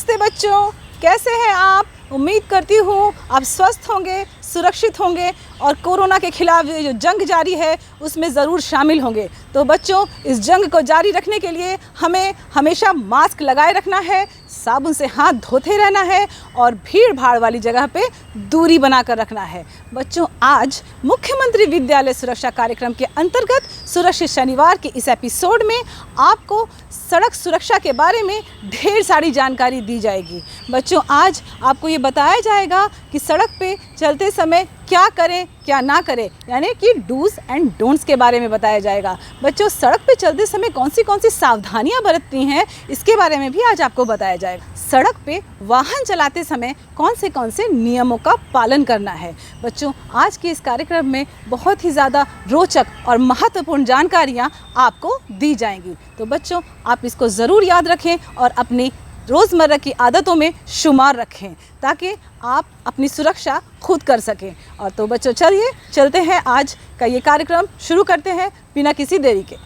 नमस्ते बच्चों, कैसे हैं आप? उम्मीद करती हूँ आप स्वस्थ होंगे, सुरक्षित होंगे और कोरोना के खिलाफ ये जो जंग जारी है उसमें ज़रूर शामिल होंगे। तो बच्चों, इस जंग को जारी रखने के लिए हमें हमेशा मास्क लगाए रखना है, साबुन से हाथ धोते रहना है और भीड़ भाड़ वाली जगह पे दूरी बनाकर रखना है। बच्चों, आज मुख्यमंत्री विद्यालय सुरक्षा कार्यक्रम के अंतर्गत सुरक्षित शनिवार के इस एपिसोड में आपको सड़क सुरक्षा के बारे में ढेर सारी जानकारी दी जाएगी। बच्चों, आज आपको ये बताया जाएगा कि सड़क पे चलते समय क्या करें क्या ना करें, यानी कि डूज एंड डोंट्स के बारे में बताया जाएगा। बच्चों, सड़क पे चलते समय कौन सी सावधानियां बरतनी हैं इसके बारे में भी आज आपको बताया जाएगा। सड़क पे वाहन चलाते समय कौन से नियमों का पालन करना है। बच्चों, आज के इस कार्यक्रम में बहुत ही ज़्यादा रोचक और महत्वपूर्ण जानकारियाँ आपको दी जाएंगी। तो बच्चों, आप इसको ज़रूर याद रखें और अपनी रोज़मर्रा की आदतों में शुमार रखें ताकि आप अपनी सुरक्षा खुद कर सकें। और तो बच्चों, चलिए चलते हैं, आज का ये कार्यक्रम शुरू करते हैं बिना किसी देरी के।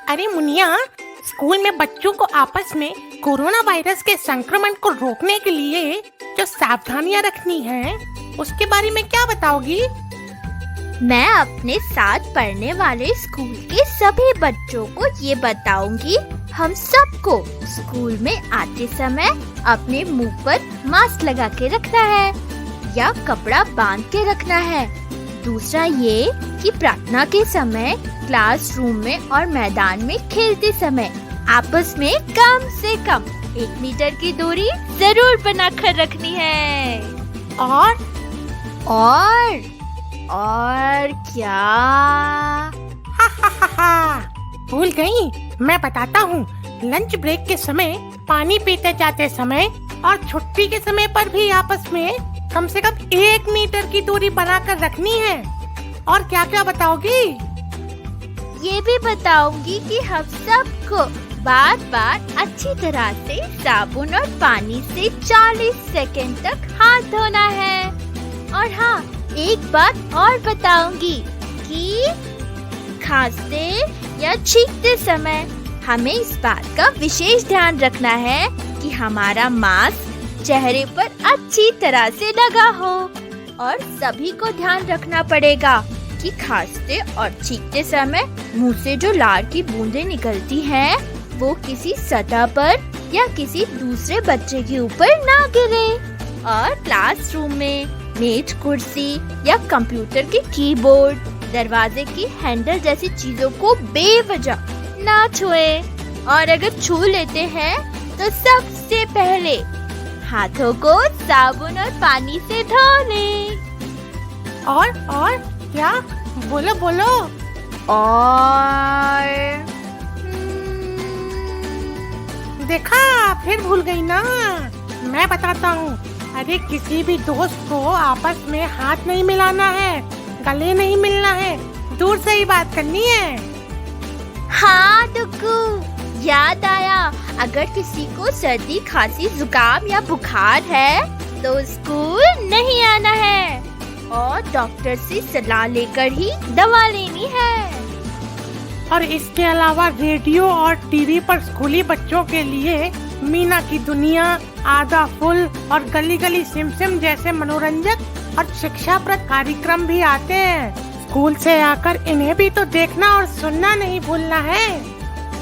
अरे मुनिया, स्कूल में बच्चों को आपस में कोरोना वायरस के संक्रमण को रोकने के लिए जो सावधानियां रखनी है उसके बारे में क्या बताओगी? मैं अपने साथ पढ़ने वाले स्कूल के सभी बच्चों को ये बताऊंगी। हम सबको स्कूल में आते समय अपने मुंह पर मास्क लगा के रखना है या कपड़ा बांध के रखना है। दूसरा ये कि प्रार्थना के समय, क्लासरूम में और मैदान में खेलते समय आपस में कम से कम 1 मीटर की दूरी जरूर बनाकर रखनी है। और क्या? भूल गई, मैं बताता हूँ। लंच ब्रेक के समय, पानी पीते जाते समय और छुट्टी के समय पर भी आपस में कम से कम 1 मीटर की दूरी बनाकर रखनी है। और क्या क्या बताओगी? ये भी बताऊंगी कि हम सबको बार बार अच्छी तरह से साबुन और पानी से 40 सेकंड तक हाथ धोना है। और हाँ, एक बात और बताऊंगी कि खांसते या छींकते समय हमें इस बात का विशेष ध्यान रखना है कि हमारा मास्क चेहरे पर अच्छी तरह से लगा हो। और सभी को ध्यान रखना पड़ेगा कि खांसते और छींकते समय मुंह से जो लार की बूंदें निकलती हैं, वो किसी सतह पर या किसी दूसरे बच्चे के ऊपर ना गिरे। और क्लासरूम में मेज, कुर्सी या कंप्यूटर के कीबोर्ड, दरवाजे की हैंडल जैसी चीजों को बेवजह ना छुएं। और अगर छू लेते हैं तो सबसे पहले हाथों को साबुन और पानी से धो लें। और क्या? बोलो। और देखा, फिर भूल गई ना। मैं बताता हूँ। अरे, किसी भी दोस्त को आपस में हाथ नहीं मिलाना है, गले नहीं मिलना है, दूर से ही बात करनी है। हाँ डुगू, याद आया। अगर किसी को सर्दी, खांसी, जुकाम या बुखार है तो स्कूल नहीं आना है और डॉक्टर से सलाह लेकर ही दवा लेनी है। और इसके अलावा रेडियो और टीवी पर स्कूली बच्चों के लिए मीना की दुनिया, आधा फुल और गली गली सिम सिम जैसे मनोरंजक और शिक्षाप्रद कार्यक्रम भी आते हैं। स्कूल से आकर इन्हें भी तो देखना और सुनना नहीं भूलना है।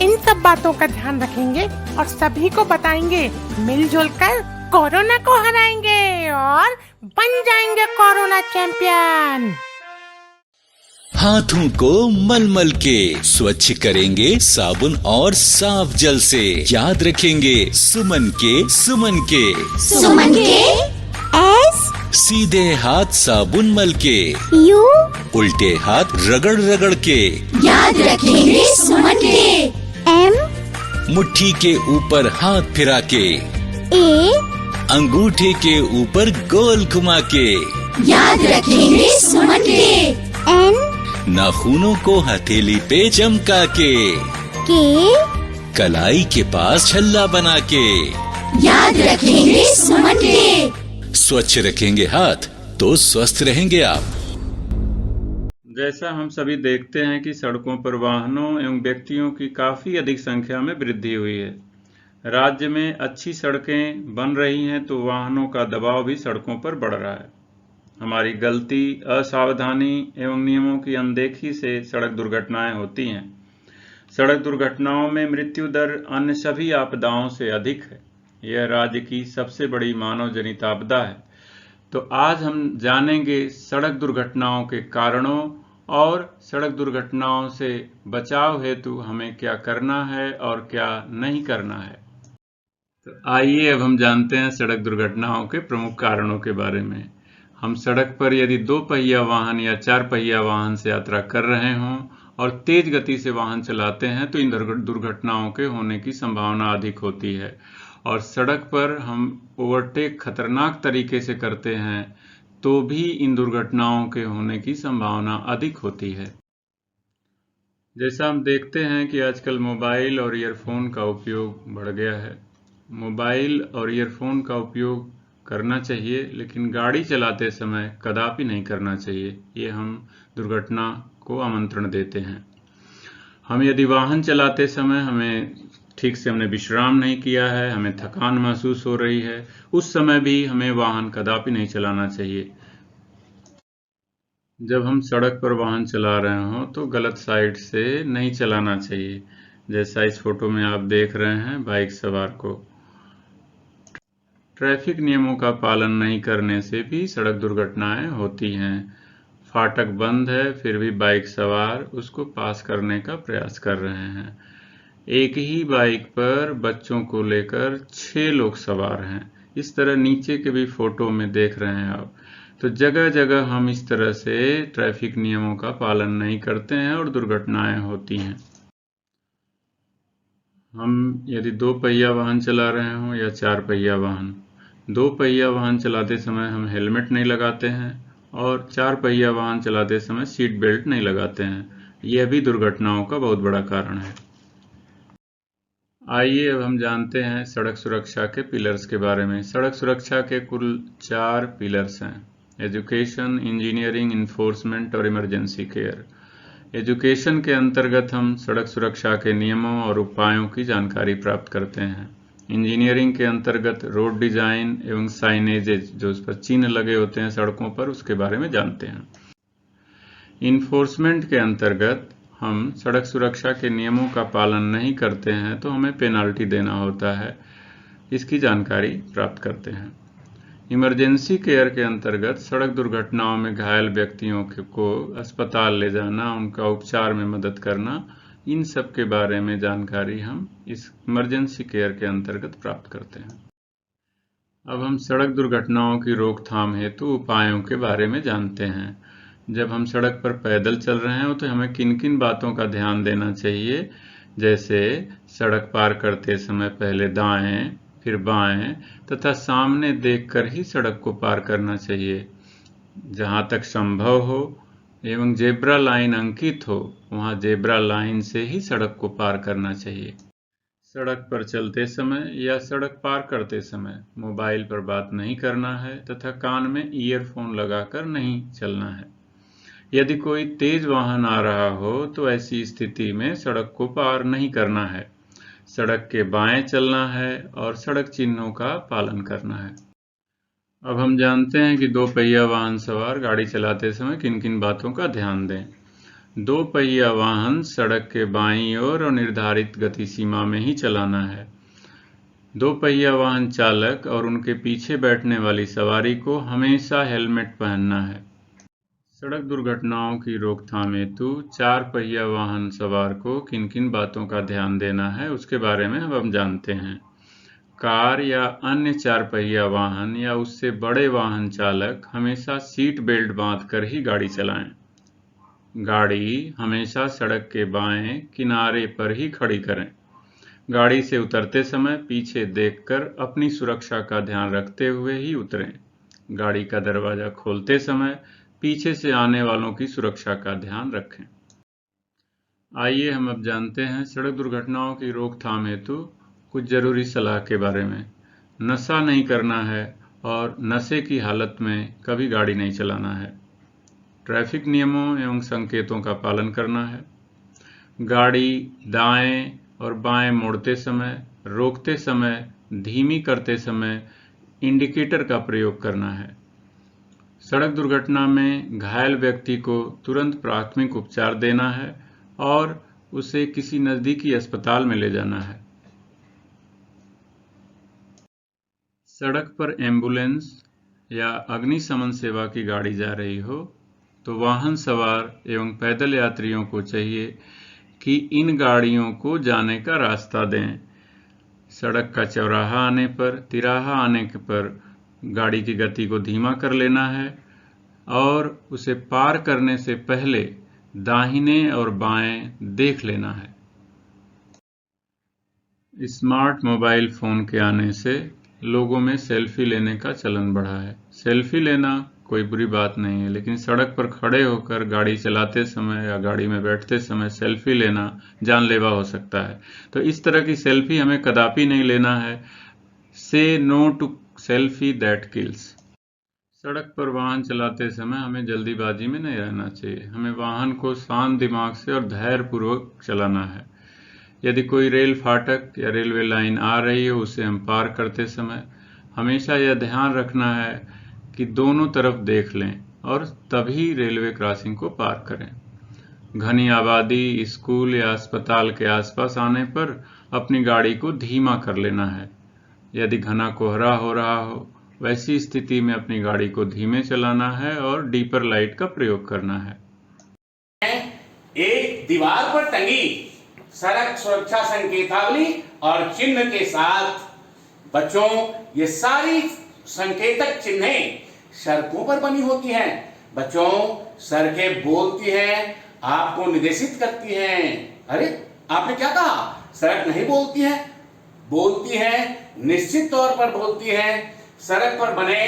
इन सब बातों का ध्यान रखेंगे और सभी को बताएंगे। मिलजुल कर कोरोना को हराएंगे और बन जाएंगे कोरोना चैंपियन। हाथों को मल के स्वच्छ करेंगे साबुन और साफ जल से। याद रखेंगे सुमन के एस, सीधे हाथ साबुन मल के, यू, उल्टे हाथ रगड़ के। याद रखेंगे सुमन के। एम, मुट्ठी के ऊपर हाथ फिरा के, ए, अंगूठे के ऊपर गोल घुमा के। याद रखेंगे सुमन के। एन, नाखूनों को हथेली पे चमका के, कलाई के पास छल्ला बना के। याद रखेंगे सुमन के। स्वच्छ रखेंगे हाथ तो स्वस्थ रहेंगे आप। जैसा हम सभी देखते हैं कि सड़कों पर वाहनों एवं व्यक्तियों की काफ़ी अधिक संख्या में वृद्धि हुई है। राज्य में अच्छी सड़कें बन रही हैं तो वाहनों का दबाव भी सड़कों पर बढ़ रहा है। हमारी गलती, असावधानी एवं नियमों की अनदेखी से सड़क दुर्घटनाएं होती हैं। सड़क दुर्घटनाओं में मृत्यु दर अन्य सभी आपदाओं से अधिक है। यह राज्य की सबसे बड़ी मानव जनित आपदा है। तो आज हम जानेंगे सड़क दुर्घटनाओं के कारणों और सड़क दुर्घटनाओं से बचाव हेतु हमें क्या करना है और क्या नहीं करना है। तो आइए अब हम जानते हैं सड़क दुर्घटनाओं के प्रमुख कारणों के बारे में। हम सड़क पर यदि 2 पहिया वाहन या 4 पहिया वाहन से यात्रा कर रहे हों और तेज गति से वाहन चलाते हैं तो इन दुर्घटनाओं के होने की संभावना अधिक होती है। और सड़क पर हम ओवरटेक खतरनाक तरीके से करते हैं तो भी इन दुर्घटनाओं के होने की संभावना अधिक होती है। जैसा हम देखते हैं कि आजकल मोबाइल और ईयरफोन का उपयोग बढ़ गया है। मोबाइल और ईयरफोन का उपयोग करना चाहिए, लेकिन गाड़ी चलाते समय कदापि नहीं करना चाहिए। ये हम दुर्घटना को आमंत्रण देते हैं। हम यदि वाहन चलाते समय ठीक से हमने विश्राम नहीं किया है, हमें थकान महसूस हो रही है, उस समय भी हमें वाहन कदापि नहीं चलाना चाहिए। जब हम सड़क पर वाहन चला रहे हों तो गलत साइड से नहीं चलाना चाहिए। जैसा इस फोटो में आप देख रहे हैं बाइक सवार को। ट्रैफिक नियमों का पालन नहीं करने से भी सड़क दुर्घटनाएं होती हैं। फाटक बंद है फिर भी बाइक सवार उसको पास करने का प्रयास कर रहे हैं। एक ही बाइक पर बच्चों को लेकर 6 लोग सवार हैं। इस तरह नीचे के भी फोटो में देख रहे हैं आप। तो जगह जगह हम इस तरह से ट्रैफिक नियमों का पालन नहीं करते हैं और दुर्घटनाएं होती हैं। हम यदि 2 पहिया वाहन चला रहे हों या 4 पहिया वाहन, 2 पहिया वाहन चलाते समय हम हेलमेट नहीं लगाते हैं और 4 पहिया वाहन चलाते समय सीट बेल्ट नहीं लगाते हैं। यह भी दुर्घटनाओं का बहुत बड़ा कारण है। आइए अब हम जानते हैं सड़क सुरक्षा के पिलर्स के बारे में। सड़क सुरक्षा के कुल 4 पिलर्स हैं: एजुकेशन, इंजीनियरिंग, इन्फोर्समेंट और इमरजेंसी केयर। एजुकेशन के अंतर्गत हम सड़क सुरक्षा के नियमों और उपायों की जानकारी प्राप्त करते हैं। इंजीनियरिंग के अंतर्गत रोड डिजाइन एवं साइनेजेज, जो उस पर चिन्ह लगे होते हैं सड़कों पर, उसके बारे में जानते हैं। इन्फोर्समेंट के अंतर्गत हम सड़क सुरक्षा के नियमों का पालन नहीं करते हैं तो हमें पेनाल्टी देना होता है, इसकी जानकारी प्राप्त करते हैं। इमरजेंसी केयर के अंतर्गत सड़क दुर्घटनाओं में घायल व्यक्तियों को अस्पताल ले जाना, उनका उपचार में मदद करना, इन सब के बारे में जानकारी हम इस इमरजेंसी केयर के अंतर्गत प्राप्त करते हैं। अब हम सड़क दुर्घटनाओं की रोकथाम हेतु उपायों के बारे में जानते हैं। जब हम सड़क पर पैदल चल रहे हैं तो हमें किन किन बातों का ध्यान देना चाहिए, जैसे सड़क पार करते समय पहले दाएं फिर बाएं तथा सामने देखकर ही सड़क को पार करना चाहिए। जहां तक संभव हो एवं जेब्रा लाइन अंकित हो वहां जेब्रा लाइन से ही सड़क को पार करना चाहिए। सड़क पर चलते समय या सड़क पार करते समय मोबाइल पर बात नहीं करना है तथा कान में ईयरफोन लगाकर नहीं चलना है। यदि कोई तेज वाहन आ रहा हो तो ऐसी स्थिति में सड़क को पार नहीं करना है। सड़क के बाएं चलना है और सड़क चिन्हों का पालन करना है। अब हम जानते हैं कि 2 पहिया वाहन सवार गाड़ी चलाते समय किन किन बातों का ध्यान दें। 2 पहिया वाहन सड़क के बाईं ओर और निर्धारित गति सीमा में ही चलाना है। 2 पहिया वाहन चालक और उनके पीछे बैठने वाली सवारी को हमेशा हेलमेट पहनना है। सड़क दुर्घटनाओं की रोकथाम हेतु 4 पहिया वाहन सवार को किन किन बातों का ध्यान देना है उसके बारे में हम जानते हैं। कार या अन्य 4 पहिया वाहन या उससे बड़े वाहन चालक हमेशा सीट बेल्ट बांधकर ही गाड़ी चलाएं। गाड़ी हमेशा सड़क के बाएं किनारे पर ही खड़ी करें। गाड़ी से उतरते समय पीछे देखकर अपनी सुरक्षा का ध्यान रखते हुए ही उतरें। गाड़ी का दरवाजा खोलते समय पीछे से आने वालों की सुरक्षा का ध्यान रखें। आइए हम अब जानते हैं सड़क दुर्घटनाओं की रोकथाम हेतु कुछ जरूरी सलाह के बारे में। नशा नहीं करना है और नशे की हालत में कभी गाड़ी नहीं चलाना है। ट्रैफिक नियमों एवं संकेतों का पालन करना है। गाड़ी दाएं और बाएं मोड़ते समय, रोकते समय, धीमी करते समय इंडिकेटर का प्रयोग करना है। सड़क दुर्घटना में घायल व्यक्ति को तुरंत प्राथमिक उपचार देना है और उसे किसी नज़दीकी अस्पताल में ले जाना है। सड़क पर एम्बुलेंस या अग्निशमन सेवा की गाड़ी जा रही हो तो वाहन सवार एवं पैदल यात्रियों को चाहिए कि इन गाड़ियों को जाने का रास्ता दें। सड़क का चौराहा आने पर, तिराहा आने पर गाड़ी की गति को धीमा कर लेना है और उसे पार करने से पहले दाहिने और बाएं देख लेना है। स्मार्ट मोबाइल फ़ोन के आने से लोगों में सेल्फी लेने का चलन बढ़ा है। सेल्फी लेना कोई बुरी बात नहीं है, लेकिन सड़क पर खड़े होकर गाड़ी चलाते समय या गाड़ी में बैठते समय सेल्फी लेना जानलेवा हो सकता है। तो इस तरह की सेल्फी हमें कदापि नहीं लेना है। Say no to selfie that kills. सड़क पर वाहन चलाते समय हमें जल्दीबाजी में नहीं रहना चाहिए। हमें वाहन को शांत दिमाग से और धैर्यपूर्वक चलाना है। यदि कोई रेल फाटक या रेलवे लाइन आ रही हो, उसे हम पार करते समय हमेशा यह ध्यान रखना है कि दोनों तरफ देख लें और तभी रेलवे क्रॉसिंग को पार करें। घनी आबादी, स्कूल या अस्पताल के आसपास आने पर अपनी गाड़ी को धीमा कर लेना है। यदि घना कोहरा हो रहा हो, वैसी स्थिति में अपनी गाड़ी को धीमे चलाना है और डीपर लाइट का प्रयोग करना है। एक दीवार पर टंगी सड़क सुरक्षा संकेतावली और चिन्ह के साथ बच्चों, ये सारी संकेतक चिन्हें सड़कों पर बनी होती हैं। बच्चों, सड़कें बोलती हैं, आपको निर्देशित करती हैं। अरे आपने क्या कहा? सड़क नहीं बोलती है? बोलती है, निश्चित तौर पर बोलती है। सड़क पर बने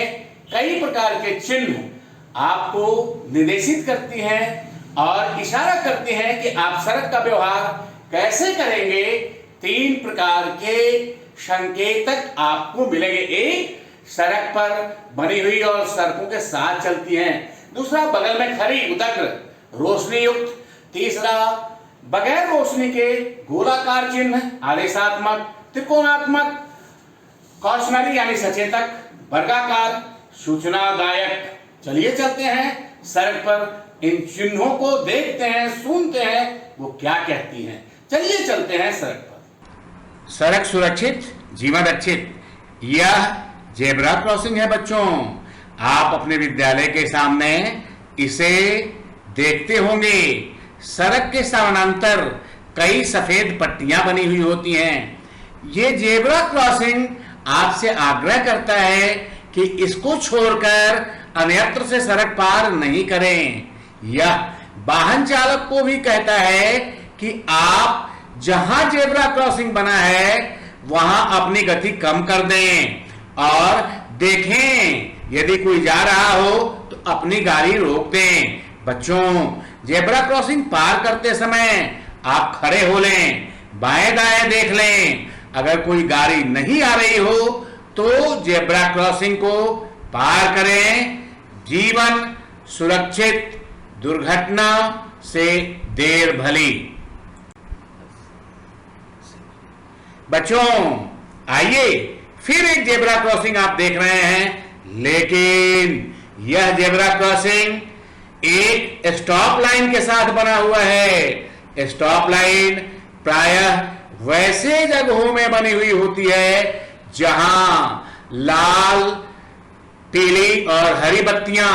कई प्रकार के चिन्ह आपको निर्देशित करती हैं और इशारा करती हैं कि आप सड़क का व्यवहार कैसे करेंगे। 3 प्रकार के संकेतक आपको मिलेंगे। एक, सड़क पर बनी हुई और सड़कों के साथ चलती हैं। दूसरा, बगल में खड़ी उदग्र रोशनी युक्त। तीसरा, बगैर रोशनी के गोलाकार चिन्ह, आदेशात्मक, त्रिकोणात्मक, कॉशनरी यानी सचेतक, वर्गाकार, सूचनादायक। चलिए चलते हैं सड़क पर, इन चिन्हों को देखते हैं, सुनते हैं वो क्या कहती हैं। चलिए चलते हैं सड़क पर। सड़क सुरक्षित, जीवन रक्षित, यह जेब्रा क्रॉसिंग है बच्चों। आप अपने विद्यालय के सामने इसे देखते होंगे। सड़क के समानांतर कई सफेद पट्टियां बनी हुई होती हैं। ये जेब्रा क्रॉसिंग आपसे आग्रह करता है कि इसको छोड़कर अन्यत्र से सड़क पार नहीं करें। यह वाहन चालक को भी कहता है कि आप जहां जेब्रा क्रॉसिंग बना है वहां अपनी गति कम कर दें और देखें, यदि कोई जा रहा हो तो अपनी गाड़ी रोक दें। बच्चों, जेब्रा क्रॉसिंग पार करते समय आप खड़े हो लें, बाएं दाएं देख लें। अगर कोई गाड़ी नहीं आ रही हो तो जेब्रा क्रॉसिंग को पार करें। जीवन सुरक्षित, दुर्घटना से देर भली। बच्चों, आइए फिर एक जेब्रा क्रॉसिंग आप देख रहे हैं, लेकिन यह जेब्रा क्रॉसिंग एक स्टॉप लाइन के साथ बना हुआ है। स्टॉप लाइन प्रायः वैसे जगहों में बनी हुई होती है जहां लाल, पीली और हरी बत्तियां,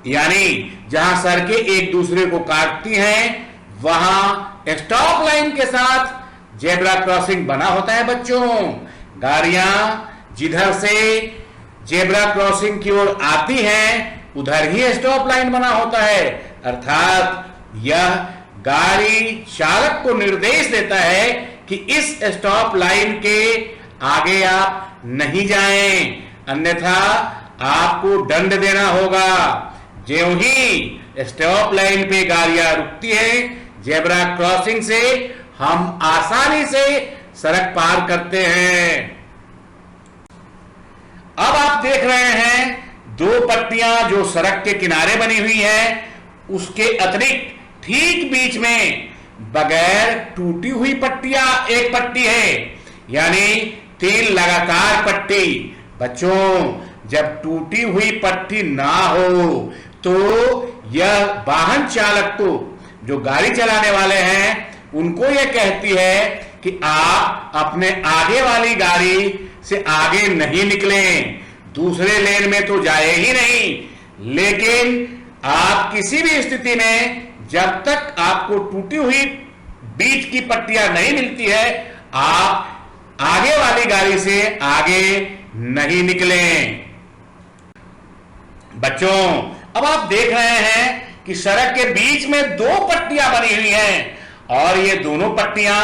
यानी जहां सड़कें एक दूसरे को काटती हैं, वहां स्टॉप लाइन के साथ जेब्रा क्रॉसिंग बना होता है। बच्चों, गाड़ियां जिधर से जेब्रा क्रॉसिंग की ओर आती हैं उधर ही स्टॉप लाइन बना होता है। अर्थात यह गाड़ी चालक को निर्देश देता है कि इस स्टॉप लाइन के आगे आप नहीं जाएं, अन्यथा आपको दंड देना होगा। ज्यों ही स्टॉप लाइन पे गाड़ियां रुकती हैं, जेब्रा क्रॉसिंग से हम आसानी से सड़क पार करते हैं। अब आप देख रहे हैं 2 पट्टियां जो सड़क के किनारे बनी हुई हैं, उसके अतिरिक्त ठीक बीच में बगैर टूटी हुई पट्टियां एक पट्टी है, यानी 3 लगातार पट्टी। बच्चों, जब टूटी हुई पट्टी ना हो तो यह वाहन चालक को, जो गाड़ी चलाने वाले हैं, उनको यह कहती है कि आप अपने आगे वाली गाड़ी से आगे नहीं निकलें, दूसरे लेन में तो जाए ही नहीं। लेकिन आप किसी भी स्थिति में जब तक आपको टूटी हुई बीच की पट्टियां नहीं मिलती है, आप आगे वाली गाड़ी से आगे नहीं निकलें। बच्चों, अब आप देख रहे हैं कि सड़क के बीच में 2 पट्टियां बनी हुई हैं और ये दोनों पट्टियां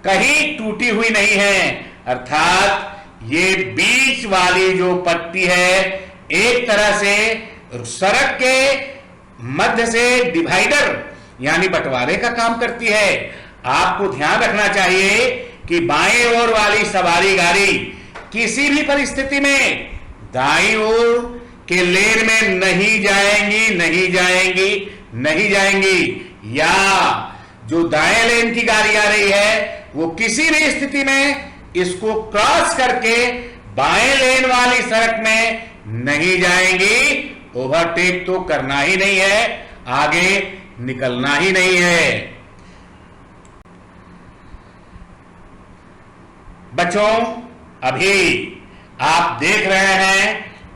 कहीं टूटी हुई नहीं है, अर्थात ये बीच वाली जो पट्टी है एक तरह से सड़क के मध्य से डिवाइडर यानी बंटवारे का काम करती है। आपको ध्यान रखना चाहिए कि बाएं ओर वाली सवारी गाड़ी किसी भी परिस्थिति में दाईं ओर के लेन में नहीं जाएंगी, या जो दाएं लेन की गाड़ी आ रही है वो किसी भी स्थिति में इसको क्रॉस करके बाएं लेन वाली सड़क में नहीं जाएंगी। ओवरटेक तो करना ही नहीं है, आगे निकलना ही नहीं है। बच्चों, अभी आप देख रहे हैं,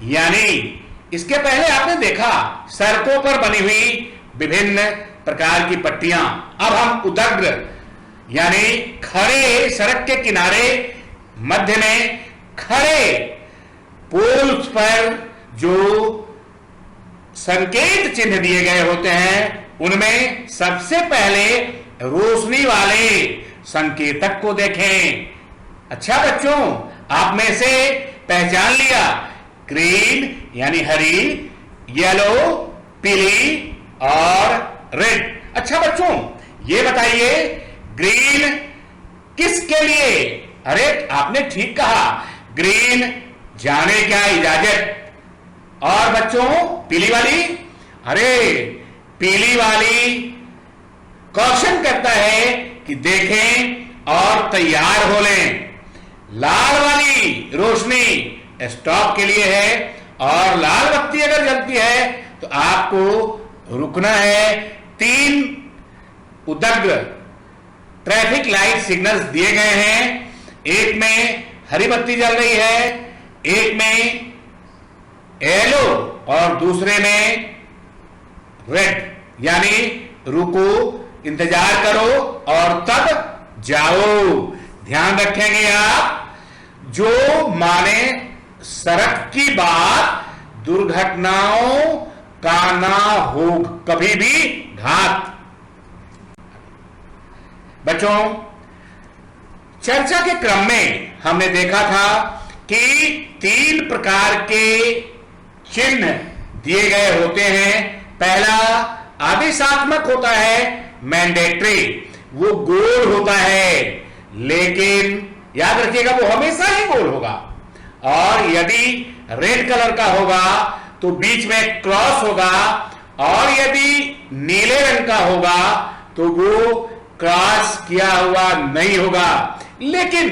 यानी इसके पहले आपने देखा सड़कों पर बनी हुई विभिन्न प्रकार की पट्टियां। अब हम उदग्र यानी खड़े सड़क के किनारे मध्य में खड़े पोल्स पर जो संकेत चिन्ह दिए गए होते हैं, उनमें सबसे पहले रोशनी वाले संकेतक को देखें। अच्छा बच्चों, आप में से पहचान लिया, ग्रीन यानी हरी, येलो पीली और रेड। अच्छा बच्चों, ये बताइए ग्रीन किसके लिए? अरे आपने ठीक कहा, ग्रीन जाने क्या इजाजत। और बच्चों पीली वाली? अरे पीली वाली कॉशन करता है कि देखें और तैयार हो लें। लाल वाली रोशनी स्टॉप के लिए है, और लाल बत्ती अगर जलती है तो आपको रुकना है। 3 उदग्र ट्रैफिक लाइट सिग्नल्स दिए गए हैं, एक में हरी बत्ती जल रही है, एक में येलो और दूसरे में रेड, यानी रुको, इंतजार करो और तब जाओ। ध्यान रखेंगे आप, जो माने सड़क की बात, दुर्घटनाओं का ना हो कभी भी घात। बच्चों, चर्चा के क्रम में हमने देखा था कि 3 प्रकार के चिन्ह दिए गए होते हैं। पहला आदेशात्मक होता है, मैंडेटरी, वो गोल होता है, लेकिन याद रखिएगा वो हमेशा ही गोल होगा। और यदि रेड कलर का होगा तो बीच में क्रॉस होगा, और यदि नीले रंग का होगा तो वो क्रॉस किया हुआ नहीं होगा। लेकिन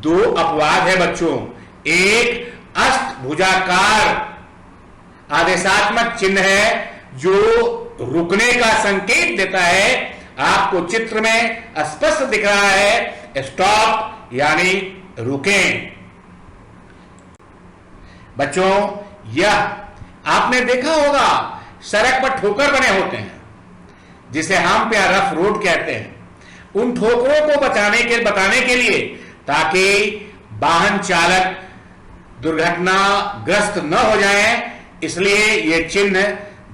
2 अपवाद है बच्चों। एक अष्टभुजाकार आदेशात्मक चिन्ह है जो रुकने का संकेत देता है। आपको चित्र में स्पष्ट दिख रहा है, स्टॉप यानी रुकें। बच्चों, यह आपने देखा होगा, सड़क पर ठोकर बने होते हैं जिसे हम पे रफ रोड कहते हैं। उन ठोकरों को बताने के लिए, ताकि वाहन चालक दुर्घटनाग्रस्त न हो जाएं, इसलिए यह चिन्ह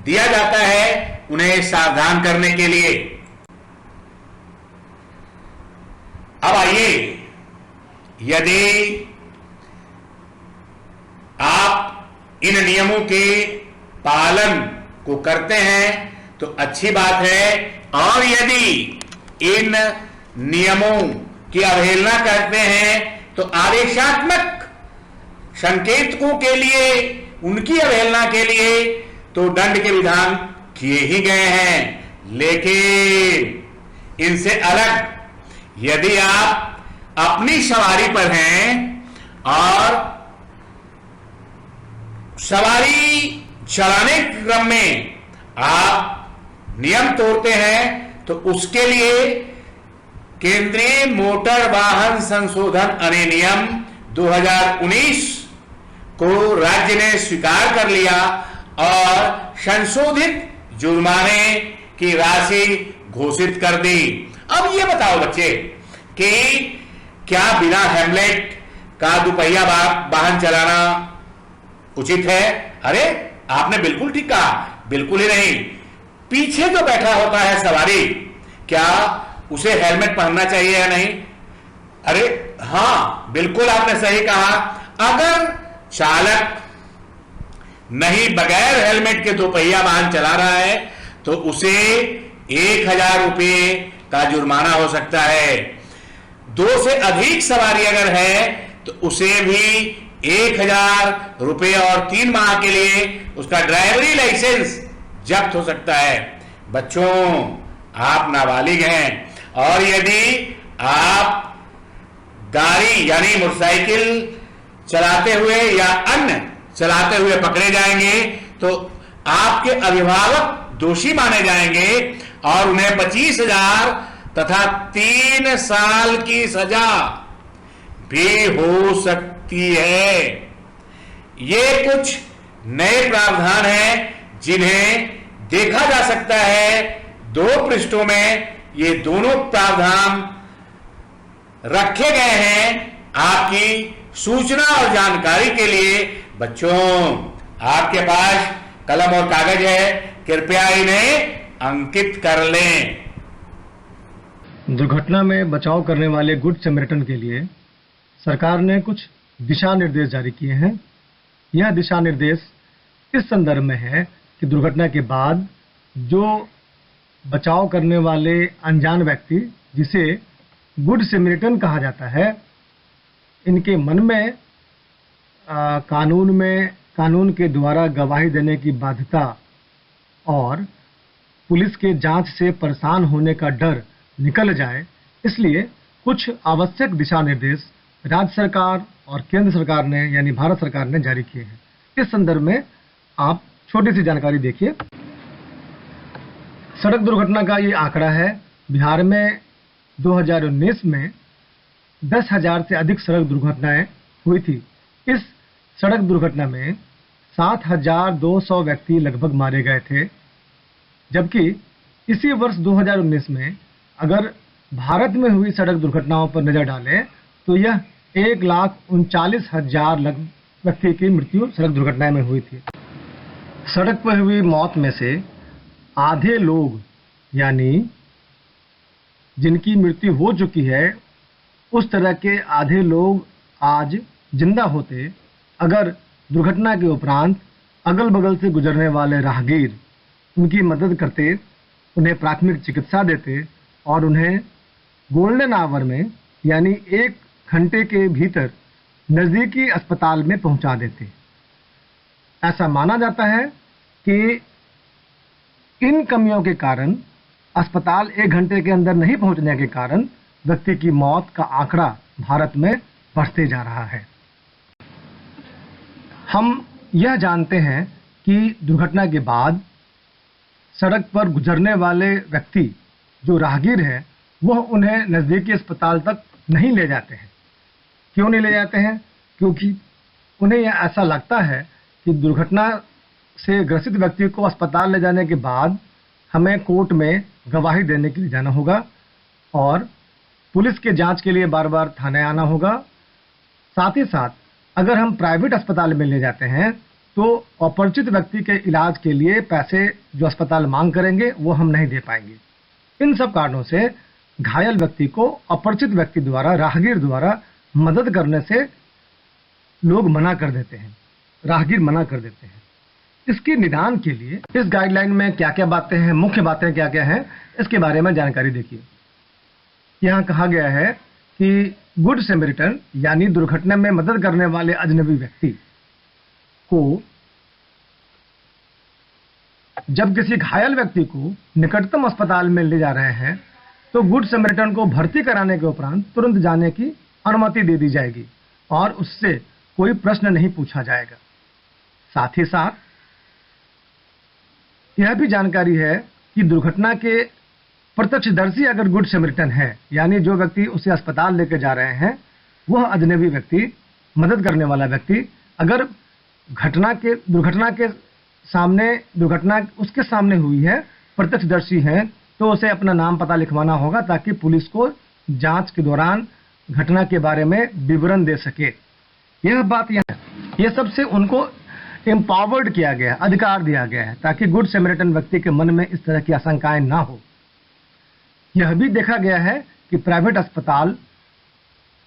दिया जाता है उन्हें सावधान करने के लिए। अब आइए, यदि आप इन नियमों के पालन को करते हैं तो अच्छी बात है, और यदि इन नियमों की अवहेलना करते हैं तो आदेशात्मक संकेतकों के लिए, उनकी अवहेलना के लिए तो दंड के विधान किए ही गए हैं, लेकिन इनसे अलग यदि आप अपनी सवारी पर हैं और सवारी चलाने के क्रम में आप नियम तोड़ते हैं तो उसके लिए केंद्रीय मोटर वाहन संशोधन अधिनियम 2019 को राज्य ने स्वीकार कर लिया और संशोधित जुर्माने की राशि घोषित कर दी। अब ये बताओ बच्चे कि क्या बिना हेलमेट का दुपहिया वाहन चलाना उचित है? अरे आपने बिल्कुल ठीक कहा, बिल्कुल ही नहीं। पीछे जो बैठा होता है सवारी, क्या उसे हेलमेट पहनना चाहिए या नहीं? अरे हां, बिल्कुल आपने सही कहा। अगर चालक नहीं बगैर हेलमेट के दोपहिया वाहन चला रहा है तो उसे 1000 रुपये का जुर्माना हो सकता है। 2 से अधिक सवारी अगर है तो उसे भी 1000 रुपये और 3 माह के लिए उसका ड्राइवरी लाइसेंस जब्त हो सकता है। बच्चों, आप नाबालिग हैं और यदि आप गाड़ी यानी मोटरसाइकिल चलाते हुए या अन्य चलाते हुए पकड़े जाएंगे तो आपके अभिभावक दोषी माने जाएंगे और उन्हें 25,000 तथा 3 साल की सजा भी हो सकती है। ये कुछ नए प्रावधान हैं जिन्हें देखा जा सकता है। 2 पृष्ठों में ये दोनों प्रावधान रखे गए हैं आपकी सूचना और जानकारी के लिए। बच्चों, आपके पास कलम और कागज है, कृपया इन्हें अंकित कर लें। दुर्घटना में बचाव करने वाले गुड समैरिटन के लिए सरकार ने कुछ दिशा निर्देश जारी किए हैं। यह दिशा निर्देश इस संदर्भ में है कि दुर्घटना के बाद जो बचाव करने वाले अनजान व्यक्ति, जिसे गुड समैरिटन कहा जाता है, इनके मन में कानून के द्वारा गवाही देने की बाध्यता और पुलिस के जांच से परेशान होने का डर निकल जाए, इसलिए कुछ आवश्यक दिशा निर्देश राज्य सरकार और केंद्र सरकार ने यानी भारत सरकार ने जारी किए हैं। इस संदर्भ में आप छोटी सी जानकारी देखिए। सड़क दुर्घटना का ये आंकड़ा है। बिहार में 2019 में 10,000 से अधिक सड़क दुर्घटनाएं हुई थी। इस सड़क दुर्घटना में 7,200 व्यक्ति लगभग मारे गए थे, जबकि इसी वर्ष 2019 में अगर भारत में हुई सड़क दुर्घटनाओं पर नजर डालें तो यह 1,39,000 व्यक्ति की मृत्यु सड़क दुर्घटनाएं में हुई थी। सड़क पर हुई मौत में से आधे लोग यानी जिनकी मृत्यु हो चुकी है, उस तरह के आधे लोग आज जिंदा होते अगर दुर्घटना के उपरांत अगल बगल से गुजरने वाले राहगीर उनकी मदद करते, उन्हें प्राथमिक चिकित्सा देते और उन्हें गोल्डन आवर में यानी 1 घंटे के भीतर नजदीकी अस्पताल में पहुंचा देते। ऐसा माना जाता है कि इन कमियों के कारण, अस्पताल 1 घंटे के अंदर नहीं पहुंचने के कारण व्यक्ति की मौत का आंकड़ा भारत में बढ़ते जा रहा है। हम यह जानते हैं कि दुर्घटना के बाद सड़क पर गुजरने वाले व्यक्ति जो राहगीर हैं, वह उन्हें नजदीकी अस्पताल तक नहीं ले जाते हैं। क्यों नहीं ले जाते हैं? क्योंकि उन्हें यह ऐसा लगता है कि दुर्घटना से ग्रसित व्यक्ति को अस्पताल ले जाने के बाद हमें कोर्ट में गवाही देने के लिए जाना होगा और पुलिस के जांच के लिए बार बार थाने आना होगा। साथ ही साथ अगर हम प्राइवेट अस्पताल में ले जाते हैं तो अपरिचित व्यक्ति के इलाज के लिए पैसे जो अस्पताल मांग करेंगे वो हम नहीं दे पाएंगे। इन सब कारणों से घायल व्यक्ति को अपरिचित व्यक्ति द्वारा, राहगीर द्वारा मदद करने से लोग मना कर देते हैं, राहगीर मना कर देते हैं। इसके निदान के लिए इस गाइडलाइन में क्या क्या बातें हैं, मुख्य बातें क्या क्या हैं, इसके बारे में जानकारी देखिए। यहाँ कहा गया है कि गुड समैरिटन यानी दुर्घटना में मदद करने वाले अजनबी व्यक्ति को जब किसी घायल व्यक्ति को निकटतम अस्पताल में ले जा रहे हैं तो गुड समरिटन को भर्ती कराने के उपरांत तुरंत जाने की अनुमति दे दी जाएगी और उससे कोई प्रश्न नहीं पूछा जाएगा। साथ ही साथ यह भी जानकारी है कि दुर्घटना के प्रत्यक्षदर्शी अगर गुड समरिटन है, यानी जो व्यक्ति उसे अस्पताल लेकर जा रहे हैं वह अजनबी व्यक्ति, मदद करने वाला व्यक्ति, अगर दुर्घटना उसके सामने हुई है, प्रत्यक्षदर्शी है, तो उसे अपना नाम पता लिखवाना होगा ताकि पुलिस को जांच के दौरान घटना के बारे में विवरण दे सके। यह बात यह सबसे उनको एम्पावर्ड किया गया, अधिकार दिया गया है ताकि गुड समरिटन व्यक्ति के मन में इस तरह की आशंकाएं ना हो। यह भी देखा गया है कि प्राइवेट अस्पताल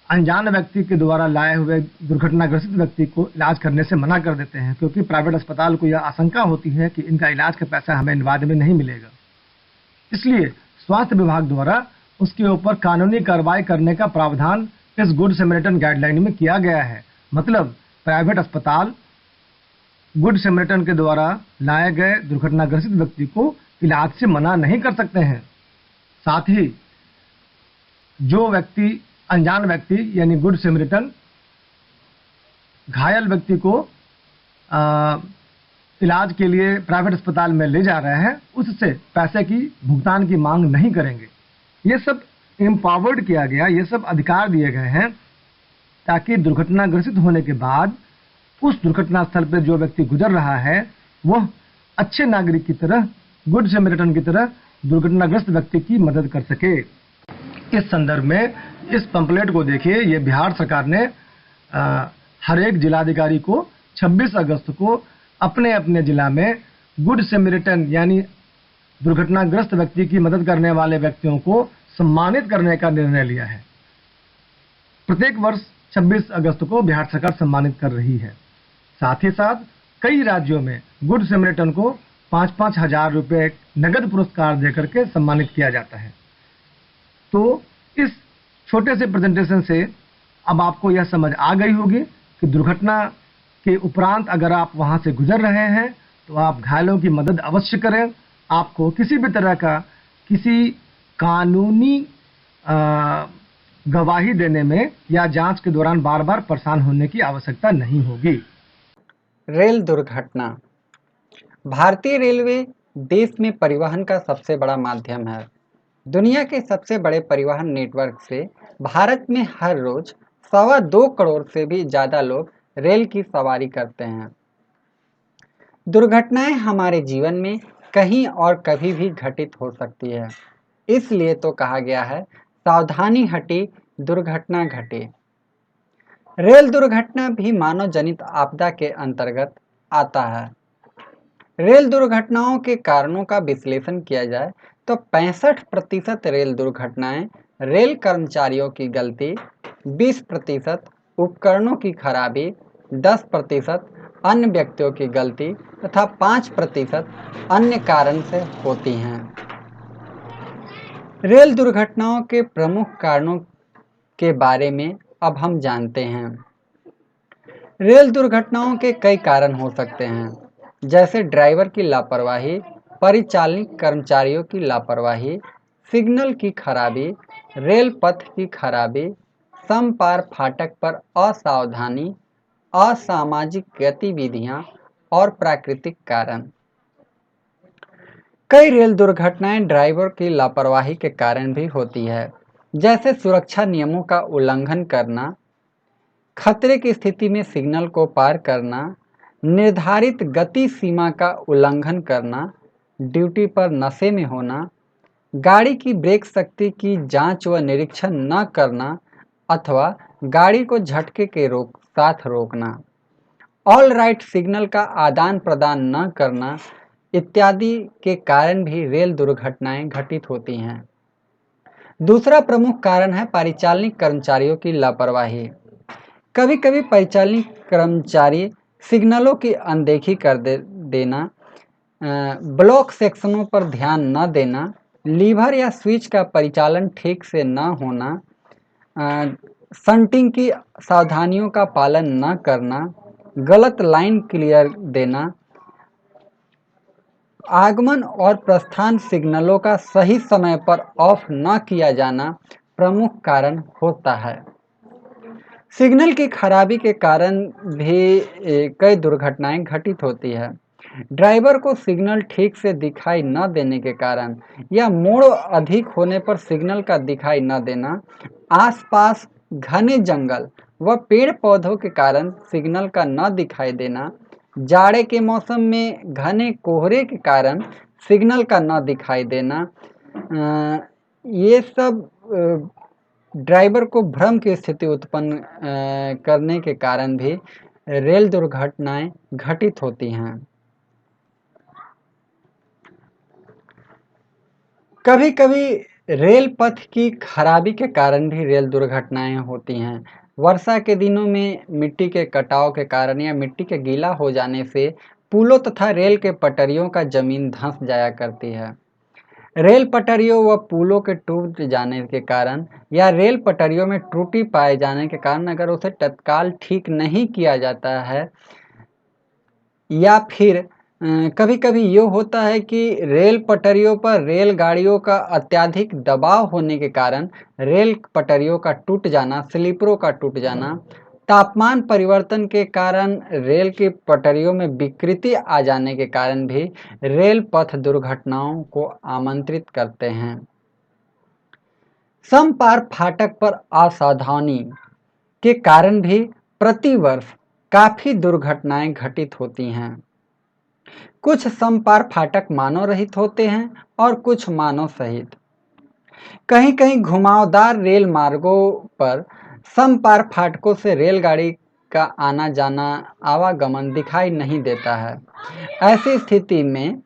अनजान व्यक्ति के द्वारा लाए हुए दुर्घटनाग्रस्त व्यक्ति को इलाज करने से मना कर देते हैं, क्योंकि प्राइवेट अस्पताल को यह आशंका होती है कि इनका इलाज का पैसा हमें बाद में नहीं मिलेगा। इसलिए स्वास्थ्य विभाग द्वारा उसके ऊपर कानूनी कार्रवाई करने का प्रावधान इस गुड समरिटन गाइडलाइन में किया गया है। मतलब प्राइवेट अस्पताल गुड समरिटन के द्वारा लाए गए दुर्घटनाग्रस्त व्यक्ति को इलाज से मना नहीं कर सकते हैं। साथ ही जो व्यक्ति, अनजान व्यक्ति यानी गुड समरिटन घायल व्यक्ति को इलाज के लिए प्राइवेट अस्पताल में ले जा रहे हैं, उससे पैसे की भुगतान की मांग नहीं करेंगे। ये सब एम्पावर्ड किया गया, ये सब अधिकार दिए गए हैं ताकि दुर्घटनाग्रस्त होने के बाद उस दुर्घटना स्थल पर जो व्यक्ति गुजर रहा है वह अच्छे नागरिक की तरह, गुड समरिटन की तरह दुर्घटनाग्रस्त व्यक्ति की मदद कर सके। इस संदर्भ में इस पंपलेट को देखिए, ये बिहार सरकार ने हर एक जिलाधिकारी को 26 अगस्त को अपने अपने जिला में गुड समरिटन यानी दुर्घटनाग्रस्त व्यक्ति की मदद करने वाले व्यक्तियों को सम्मानित करने का निर्णय लिया है। प्रत्येक वर्ष 26 अगस्त को बिहार सरकार सम्मानित कर रही है। साथ ही साथ कई राज्यों में गुड समरिटन को 5-5 हजार रुपए नगद पुरस्कार देकर के सम्मानित किया जाता है। तो इस छोटे से प्रेजेंटेशन से अब आपको यह समझ आ गई होगी कि दुर्घटना के उपरांत अगर आप वहां से गुजर रहे हैं तो आप घायलों की मदद अवश्य करें। आपको किसी भी तरह का किसी कानूनी गवाही देने में या जांच के दौरान बार बार परेशान होने की आवश्यकता नहीं होगी। रेल दुर्घटना। भारतीय रेलवे देश में परिवहन का सबसे बड़ा माध्यम है। दुनिया के सबसे बड़े परिवहन नेटवर्क से भारत में हर रोज 2.25 करोड़ से भी ज़्यादा लोग रेल की सवारी करते हैं। दुर्घटनाएं हमारे जीवन में कहीं और कभी भी घटित हो सकती है, इसलिए तो कहा गया है सावधानी हटी दुर्घटना घटी। रेल दुर्घटना भी मानव जनित आपदा के अंतर्गत आता है। रेल दुर्घटनाओं के कारणों का विश्लेषण किया जाए तो 65% रेल दुर्घटनाएं रेल कर्मचारियों की गलती, 20% उपकरणों की खराबी, 10% अन्य व्यक्तियों की गलती तथा 5% अन्य कारण से होती हैं। रेल दुर्घटनाओं के प्रमुख कारणों के बारे में अब हम जानते हैं। रेल दुर्घटनाओं के कई कारण हो सकते हैं, जैसे ड्राइवर की लापरवाही, परिचालनिक कर्मचारियों की लापरवाही, सिग्नल की खराबी, रेल पथ की खराबी, समपार फाटक पर असावधानी, असामाजिक गतिविधियां और प्राकृतिक कारण। कई रेल दुर्घटनाएं ड्राइवर की लापरवाही के कारण भी होती है, जैसे सुरक्षा नियमों का उल्लंघन करना, खतरे की स्थिति में सिग्नल को पार करना, निर्धारित गति सीमा का उल्लंघन करना, ड्यूटी पर नशे में होना, गाड़ी की ब्रेक शक्ति की जांच व निरीक्षण न करना अथवा गाड़ी को झटके के साथ रोकना, ऑल राइट सिग्नल का आदान प्रदान न करना इत्यादि के कारण भी रेल दुर्घटनाएं घटित होती हैं। दूसरा प्रमुख कारण है परिचालनिक कर्मचारियों की लापरवाही। कभी कभी परिचालनिक कर्मचारी सिग्नलों की अनदेखी कर देना, ब्लॉक सेक्शनों पर ध्यान न देना, लीवर या स्विच का परिचालन ठीक से न होना, शंटिंग की सावधानियों का पालन न करना, गलत लाइन क्लियर देना आगमन और प्रस्थान सिग्नलों का सही समय पर ऑफ न किया जाना प्रमुख कारण होता है। सिग्नल की खराबी के कारण भी कई दुर्घटनाएं घटित होती है। ड्राइवर को सिग्नल ठीक से दिखाई न देने के कारण या मोड़ अधिक होने पर सिग्नल का दिखाई न देना, आसपास घने जंगल व पेड़ पौधों के कारण सिग्नल का न दिखाई देना, जाड़े के मौसम में घने कोहरे के कारण सिग्नल का न दिखाई देना, ये सब ड्राइवर को भ्रम की स्थिति उत्पन्न करने के कारण भी रेल दुर्घटनाएं घटित होती हैं। कभी कभी रेल पथ की खराबी के कारण भी रेल दुर्घटनाएं होती हैं। वर्षा के दिनों में मिट्टी के कटाव के कारण या मिट्टी के गीला हो जाने से पुलों तथा रेल के पटरियों का जमीन धंस जाया करती है। रेल पटरियों व पुलों के टूट जाने के कारण या रेल पटरियों में त्रुटि पाए जाने के कारण अगर उसे तत्काल ठीक नहीं किया जाता है या फिर कभी कभी ये होता है कि रेल पटरियों पर रेलगाड़ियों का अत्यधिक दबाव होने के कारण रेल पटरियों का टूट जाना, स्लीपरों का टूट जाना, तापमान परिवर्तन के कारण रेल की पटरियों में विकृति आ जाने के कारण भी रेल पथ दुर्घटनाओं को आमंत्रित करते हैं। समपार फाटक पर असावधानी के कारण भी प्रतिवर्ष काफी दुर्घटनाएं घटित होती हैं। कुछ समपार फाटक मानव रहित होते हैं और कुछ मानव सहित। कहीं कहीं घुमावदार रेल मार्गों पर समपार फाटकों से रेलगाड़ी का आना जाना आवागमन दिखाई नहीं देता है। ऐसी स्थिति में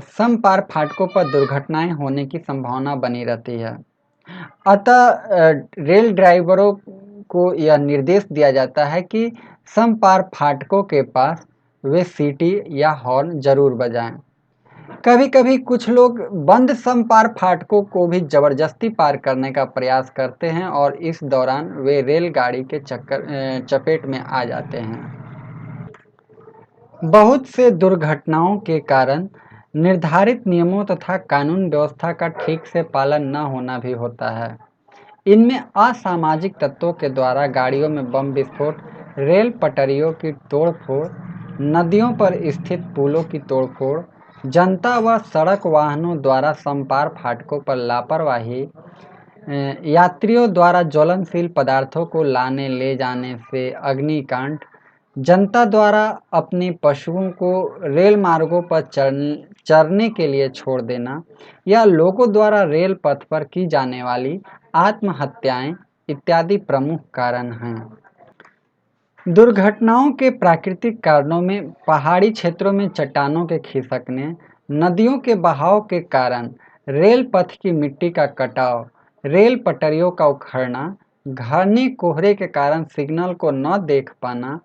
समपार फाटकों पर दुर्घटनाएं होने की संभावना बनी रहती है। अतः रेल ड्राइवरों को यह निर्देश दिया जाता है कि समपार फाटकों के पास वे सीटी या हॉर्न जरूर बजाएं। कभी कभी कुछ लोग बंद समपार फाटकों को भी जबरदस्ती पार करने का प्रयास करते हैं और इस दौरान वे रेलगाड़ी के चपेट में आ जाते हैं। बहुत से दुर्घटनाओं के कारण निर्धारित नियमों तथा कानून व्यवस्था का ठीक से पालन न होना भी होता है। इनमें असामाजिक तत्वों के द्वारा गाड़ियों में बम विस्फोट, रेल पटरियों की तोड़फोड़, नदियों पर स्थित पुलों की तोड़फोड़, जनता व सड़क वाहनों द्वारा समपार फाटकों पर लापरवाही, यात्रियों द्वारा ज्वलनशील पदार्थों को लाने ले जाने से अग्निकांड, जनता द्वारा अपने पशुओं को रेल मार्गों पर चरने के लिए छोड़ देना या लोगों द्वारा रेल पथ पर की जाने वाली आत्महत्याएं इत्यादि प्रमुख कारण हैं। दुर्घटनाओं के प्राकृतिक कारणों में पहाड़ी क्षेत्रों में चट्टानों के खिसकने, नदियों के बहाव के कारण रेल पथ की मिट्टी का कटाव, रेल पटरियों का उखड़ना, घने कोहरे के कारण सिग्नल को न देख पाना,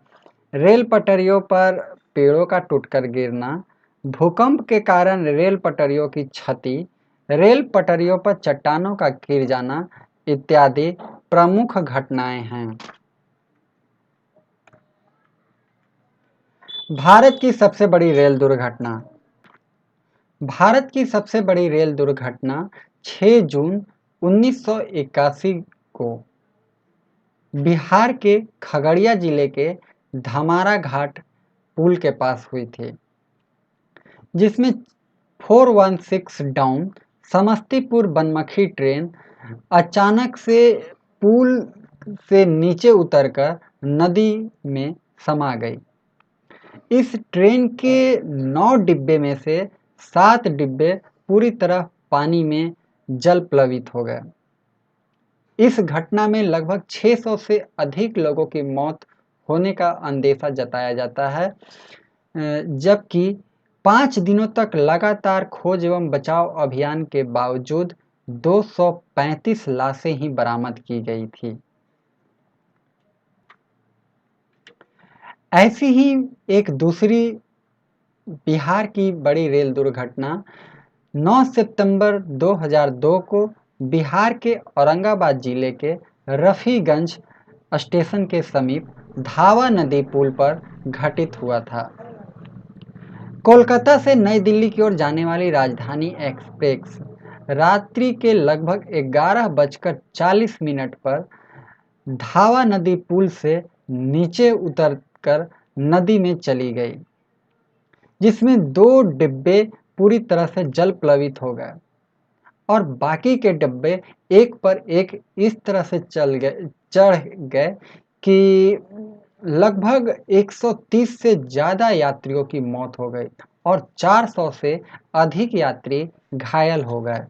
रेल पटरियों पर पेड़ों का टूटकर गिरना, भूकंप के कारण रेल पटरियों की क्षति, रेल पटरियों पर चट्टानों का गिर जाना इत्यादि प्रमुख घटनाएं हैं। भारत की सबसे बड़ी रेल दुर्घटना। भारत की सबसे बड़ी रेल दुर्घटना 6 जून 1981 को बिहार के खगड़िया जिले के धमारा घाट पुल के पास हुई थी, जिसमें 416 डाउन समस्तीपुर बनमखी ट्रेन अचानक से पुल से नीचे उतरकर नदी में समा गई। इस ट्रेन के 9 डिब्बे में से 7 डिब्बे पूरी तरह पानी में जल प्लावित हो गए। इस घटना में लगभग 600 से अधिक लोगों की मौत होने का अंदेशा जताया जाता है, जबकि 5 दिनों तक लगातार खोज एवं बचाव अभियान के बावजूद 235 लाशें ही बरामद की गई थी। ऐसी ही एक दूसरी बिहार की बड़ी रेल दुर्घटना 9 सितंबर 2002 को बिहार के औरंगाबाद जिले के रफीगंज स्टेशन के समीप धावा नदी पुल पर घटित हुआ था। कोलकाता से नई दिल्ली की ओर जाने वाली राजधानी एक्सप्रेस रात्रि के लगभग 11:40 पर धावा नदी पुल से नीचे उतरकर नदी में चली गई, जिसमें 2 डिब्बे पूरी तरह से जल प्लावित हो गए और बाकी के डिब्बे एक पर एक इस तरह से चढ़ गए कि लगभग 130 से ज़्यादा यात्रियों की मौत हो गई और 400 से अधिक यात्री घायल हो गए।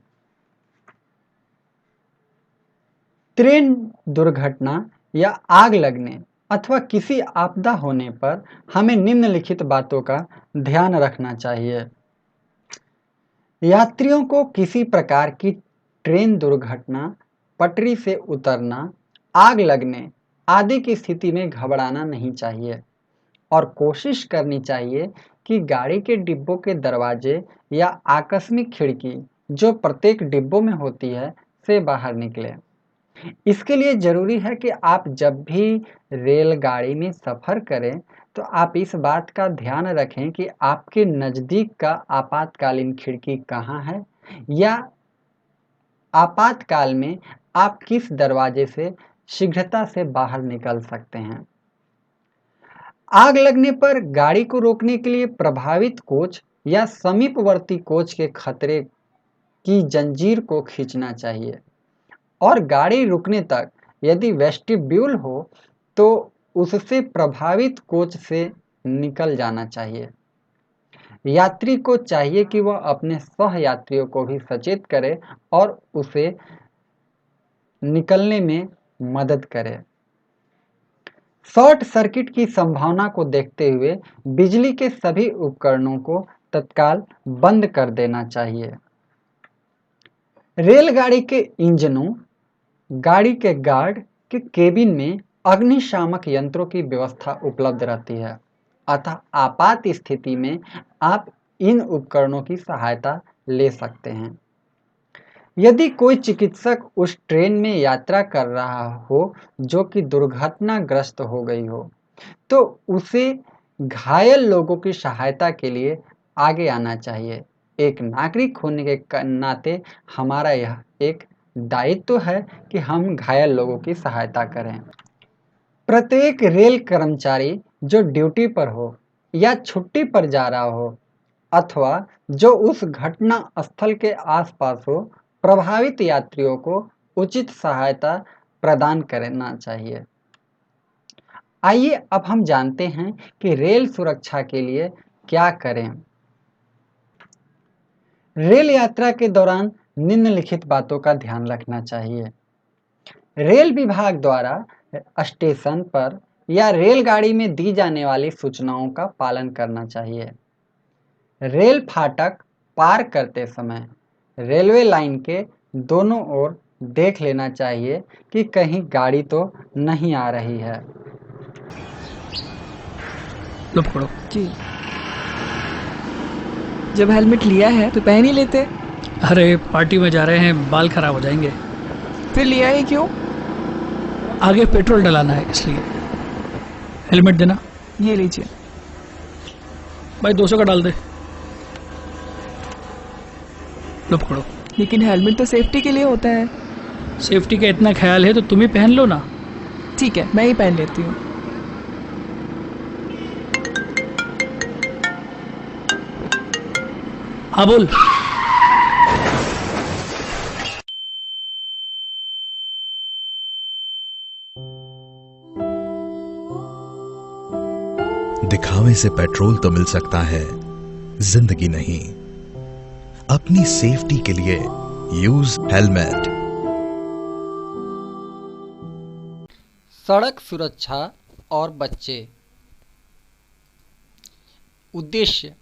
ट्रेन दुर्घटना या आग लगने अथवा किसी आपदा होने पर हमें निम्नलिखित बातों का ध्यान रखना चाहिए। यात्रियों को किसी प्रकार की ट्रेन दुर्घटना, पटरी से उतरना, आग लगने आदि की स्थिति में घबराना नहीं चाहिए और कोशिश करनी चाहिए कि गाड़ी के डिब्बों के दरवाजे या आकस्मिक खिड़की जो प्रत्येक डिब्बों में होती है से बाहर निकले। इसके लिए ज़रूरी है कि आप जब भी रेलगाड़ी में सफ़र करें तो आप इस बात का ध्यान रखें कि आपके नज़दीक का आपातकालीन खिड़की कहाँ है या आपातकाल में आप किस दरवाजे से शीघ्रता से बाहर निकल सकते हैं। आग लगने पर गाड़ी को रोकने के लिए प्रभावित कोच या समीपवर्ती कोच के खतरे की जंजीर को खींचना चाहिए और गाड़ी रुकने तक यदि वेस्टिब्यूल हो तो उससे प्रभावित कोच से निकल जाना चाहिए। यात्री को चाहिए कि वह अपने सह यात्रियों को भी सचेत करे और उसे निकलने में मदद करे। शॉर्ट सर्किट की संभावना को देखते हुए बिजली के सभी उपकरणों को तत्काल बंद कर देना चाहिए। रेलगाड़ी के इंजनों, गाड़ी के गार्ड के केबिन में अग्निशामक यंत्रों की व्यवस्था उपलब्ध रहती है, अतः आपात स्थिति में आप इन उपकरणों की सहायता ले सकते हैं। यदि कोई चिकित्सक उस ट्रेन में यात्रा कर रहा हो जो कि दुर्घटनाग्रस्त हो गई हो, तो उसे घायल लोगों की सहायता के लिए आगे आना चाहिए। एक नागरिक होने के नाते हमारा यह एक दायित्व है कि हम घायल लोगों की सहायता करें। प्रत्येक रेल कर्मचारी जो ड्यूटी पर हो या छुट्टी पर जा रहा हो अथवा जो उस घटना स्थल के आसपास हो, प्रभावित यात्रियों को उचित सहायता प्रदान करना चाहिए। आइए अब हम जानते हैं कि रेल सुरक्षा के लिए क्या करें। रेल यात्रा के दौरान निम्नलिखित बातों का ध्यान रखना चाहिए। रेल विभाग द्वारा स्टेशन पर या रेलगाड़ी में दी जाने वाली सूचनाओं का पालन करना चाहिए। रेल फाटक पार करते समय रेलवे लाइन के दोनों ओर देख लेना चाहिए कि कहीं गाड़ी तो नहीं आ रही है। लो पकड़ो जी। जब हेलमेट लिया है तो पहन ही लेते। अरे पार्टी में जा रहे हैं, बाल खराब हो जाएंगे। फिर लिया ही क्यों? आगे पेट्रोल डलाना है इसलिए। हेलमेट देना। ये लीजिए भाई, 200 का डाल दे। लो पकड़ो। लेकिन हेलमेट तो सेफ्टी के लिए होता है। सेफ्टी का इतना ख्याल है तो तुम ही पहन लो ना। ठीक है, मैं ही पहन लेती हूँ। हाँ बोल। दिखावे से पेट्रोल तो मिल सकता है, जिंदगी नहीं। अपनी सेफ्टी के लिए यूज हेलमेट। सड़क सुरक्षा और बच्चे। उद्देश्य।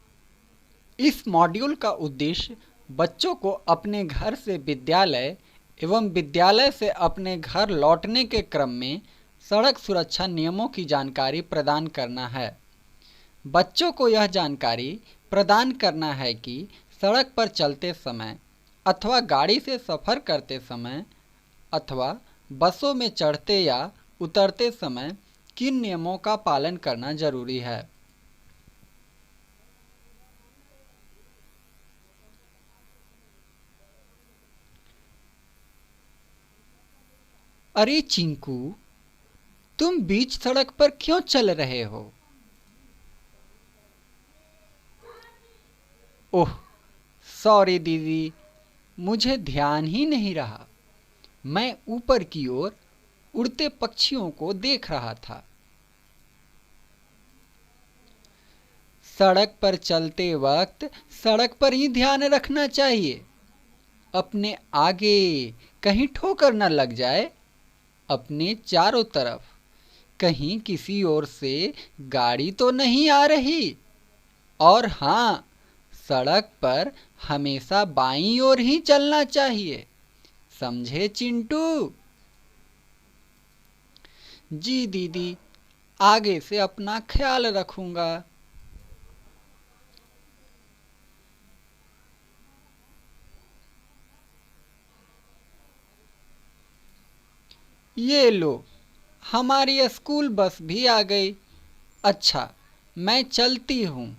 इस मॉड्यूल का उद्देश्य बच्चों को अपने घर से विद्यालय एवं विद्यालय से अपने घर लौटने के क्रम में सड़क सुरक्षा नियमों की जानकारी प्रदान करना है। बच्चों को यह जानकारी प्रदान करना है कि सड़क पर चलते समय अथवा गाड़ी से सफ़र करते समय अथवा बसों में चढ़ते या उतरते समय किन नियमों का पालन करना जरूरी है। अरे चिंकू, तुम बीच सड़क पर क्यों चल रहे हो? ओह सॉरी दीदी, मुझे ध्यान ही नहीं रहा। मैं ऊपर की ओर उड़ते पक्षियों को देख रहा था। सड़क पर चलते वक्त सड़क पर ही ध्यान रखना चाहिए। अपने आगे कहीं ठोकर न लग जाए। अपने चारों तरफ कहीं किसी ओर से गाड़ी तो नहीं आ रही। और हाँ, सड़क पर हमेशा बाईं ओर ही चलना चाहिए। समझे चिंटू? जी दीदी, आगे से अपना ख्याल रखूंगा। ये लो, हमारी स्कूल बस भी आ गई। अच्छा, मैं चलती हूँ।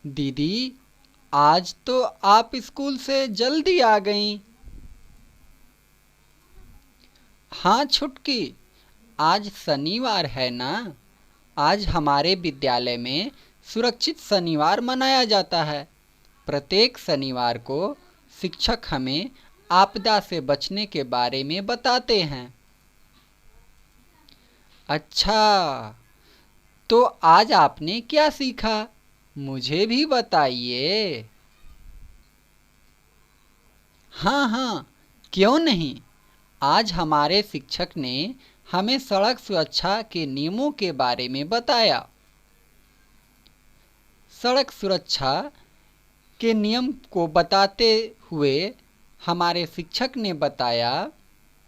दीदी, आज तो आप स्कूल से जल्दी आ गईं। हाँ छुटकी, आज शनिवार है ना। आज हमारे विद्यालय में सुरक्षित शनिवार मनाया जाता है। प्रत्येक शनिवार को शिक्षक हमें आपदा से बचने के बारे में बताते हैं। अच्छा, तो आज आपने क्या सीखा? मुझे भी बताइए। हाँ हाँ, क्यों नहीं। आज हमारे शिक्षक ने हमें सड़क सुरक्षा के नियमों के बारे में बताया। सड़क सुरक्षा के नियम को बताते हुए हमारे शिक्षक ने बताया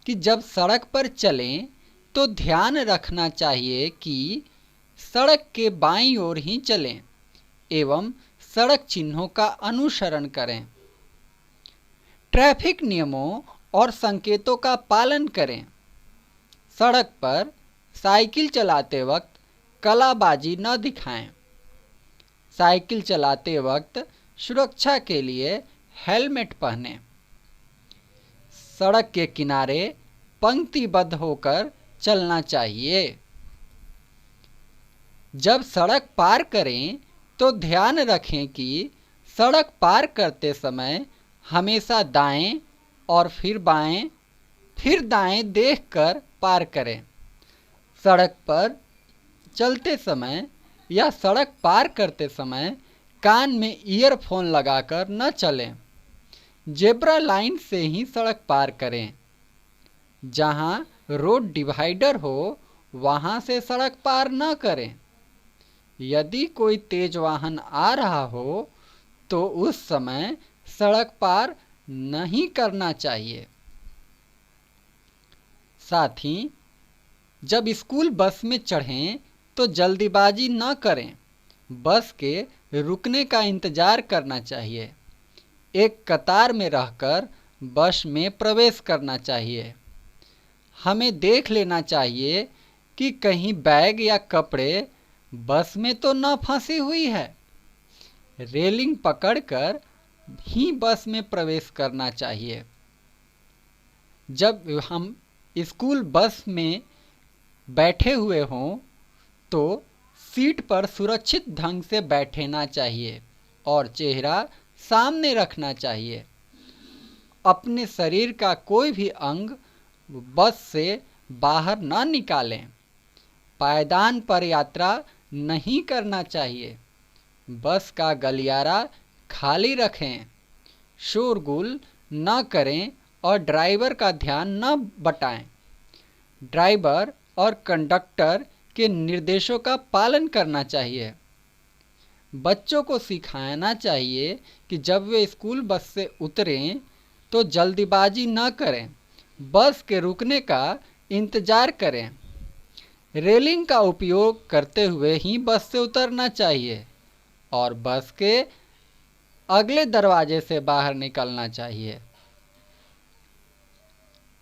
कि जब सड़क पर चलें तो ध्यान रखना चाहिए कि सड़क के बाईं ओर ही चलें एवं सड़क चिन्हों का अनुसरण करें। ट्रैफिक नियमों और संकेतों का पालन करें। सड़क पर साइकिल चलाते वक्त कलाबाजी न दिखाएं। साइकिल चलाते वक्त सुरक्षा के लिए हेलमेट पहनें। सड़क के किनारे पंक्तिबद्ध होकर चलना चाहिए। जब सड़क पार करें तो ध्यान रखें कि सड़क पार करते समय हमेशा दाएं और फिर बाएं फिर दाएं देखकर पार करें। सड़क पर चलते समय या सड़क पार करते समय कान में ईयरफोन लगाकर न चलें। जेब्रा लाइन से ही सड़क पार करें। जहां रोड डिवाइडर हो वहां से सड़क पार न करें। यदि कोई तेज वाहन आ रहा हो तो उस समय सड़क पार नहीं करना चाहिए। साथ ही जब स्कूल बस में चढ़ें तो जल्दीबाजी न करें। बस के रुकने का इंतजार करना चाहिए। एक कतार में रहकर बस में प्रवेश करना चाहिए। हमें देख लेना चाहिए कि कहीं बैग या कपड़े बस में तो न फंसी हुई है। रेलिंग पकड़कर ही बस में प्रवेश करना चाहिए। जब हम स्कूल बस में बैठे हुए हों तो सीट पर सुरक्षित ढंग से बैठना चाहिए और चेहरा सामने रखना चाहिए। अपने शरीर का कोई भी अंग बस से बाहर न निकालें। पायदान पर यात्रा नहीं करना चाहिए। बस का गलियारा खाली रखें। शोरगुल न करें और ड्राइवर का ध्यान न बटाएं। ड्राइवर और कंडक्टर के निर्देशों का पालन करना चाहिए। बच्चों को सिखाना चाहिए कि जब वे स्कूल बस से उतरें तो जल्दीबाजी न करें। बस के रुकने का इंतजार करें। रेलिंग का उपयोग करते हुए ही बस से उतरना चाहिए और बस के अगले दरवाजे से बाहर निकलना चाहिए।